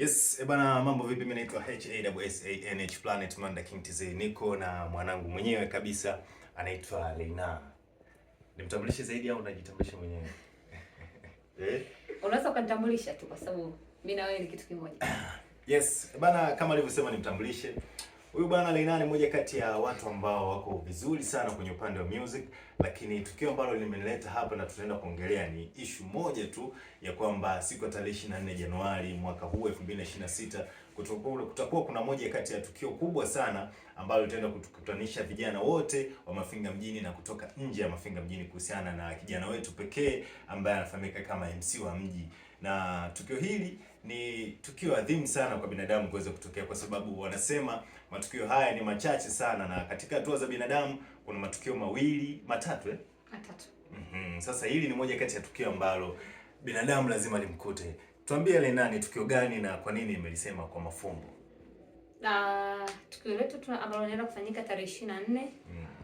Yes, bana mambo vipi? Mimi naitwa HAWSANH Planet Manda King TZ. Niko na mwanangu mwenyewe kabisa anaitwa Leina. Nimtambulishe zaidi au unajitambulisha mwenyewe? Unaweza kunitambulisha tu kwa sababu mimi na wewe ni kitu kimoja. Yes, bana kama alivyosema nimtambulishe. Huyu bwana Leina ni mmoja kati ya watu ambao wako vizuri sana kwenye upande wa music, lakini tukio ambalo limenileta hapa na tutaenda kuongelea ni issue moja tu ya kwamba siku ya tarehe 24 Januari mwaka huu 2026 kutakuwa kuna moja kati ya tukio kubwa sana ambalo litaenda kutukutanisha vijana wote wa Mafinga mjini na kutoka nje ya Mafinga mjini kuhusiana na kijana wetu pekee ambaye anafahamika kama MC wa mji. Na tukio hili ni tukio adhimu sana kwa binadamu kuweza kutokea, kwa sababu wanasema matukio haya ni machache sana, na katika hatua za binadamu kuna matukio matatu. Sasa hili ni moja kati ya tukio ambalo binadamu lazima limkute. Tuambie Lena, ni tukio gani na kwa nini imelisema kwa mafumbo? Tukio letu ambalo linaenda kufanyika tarehe 24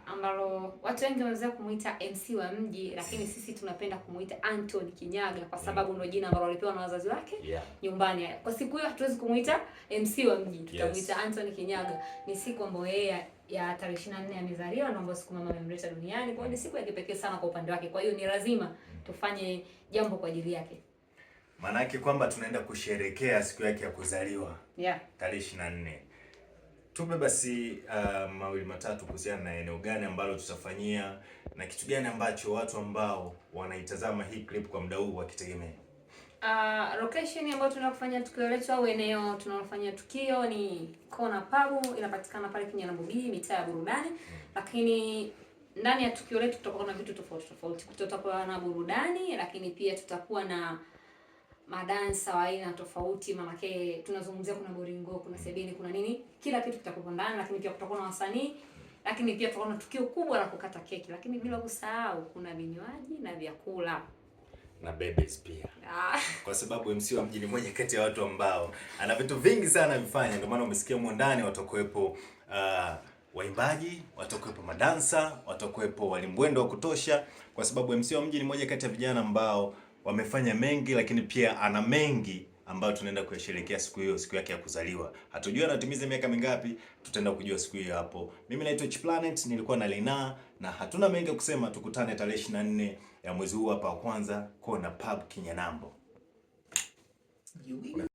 ambalo watu wengi wanaweza kumuita MC wa mji, lakini sisi tunapenda kumuita Anthony Kinyaga kwa sababu ndio jina ambalo alipewa na wazazi wake nyumbani. Kwa siku hiyo hatuwezi kumuita MC wa mji, tutamuita Anthony Kinyaga. Ni siku ambayo yeye ya tarehe 24 amezaliwa na ambayo siku mama amemleta duniani. Kwa hiyo ni siku ya kipekee sana kwa upande wake. Kwa hiyo ni lazima tufanye jambo kwa ajili yake. Maana yake kwamba tunaenda kusherehekea siku yake ya kuzaliwa. Tarehe 24. Tupe basi mawili matatu kuhusiana na eneo gani ambalo tutafanyia na kitu gani ambacho watu ambao wanaitazama hii clip kwa muda huu wakitegemea. Location ambayo tunafanya tukio letu au eneo tunalofanyia tukio ni Kona Pub, inapatikana pale Kinyanambo B, mitaa ya burudani. Lakini ndani ya tukio letu tutakuwa na vitu tofauti. Tutakuwa na burudani, lakini pia tutakuwa na madansa wa aina tofauti, manake tunazungumzia kuna boringo, kuna sebeni, kuna nini, kila kitu kitakuwa ndani. Lakini pia kutakuwa na wasanii, lakini pia tutakuwa na tukio kubwa la kukata keki, lakini bila kusahau kuna vinywaji na vyakula na bebes pia. Kwa sababu MC wa mjini mmoja kati ya watu ambao ana vitu vingi sana vifanya, ndio maana umesikia huko ndani watakuwepo waimbaji, watakuwepo madansa, watakuwepo walimbwendo wa kutosha, kwa sababu MC wa mjini mmoja kati ya vijana ambao wamefanya mengi, lakini pia ana mengi ambayo tunaenda kusherehekea siku hiyo, siku yake ya kuzaliwa. Hatujui anatimiza miaka mingapi, tutaenda kujua siku hiyo hapo. Mimi naitwa Planet, nilikuwa na Lena na hatuna mengi kusema. Tukutane tarehe 24 ya mwezi huu hapa wa kwanza, Kona Pub Kinyanambo.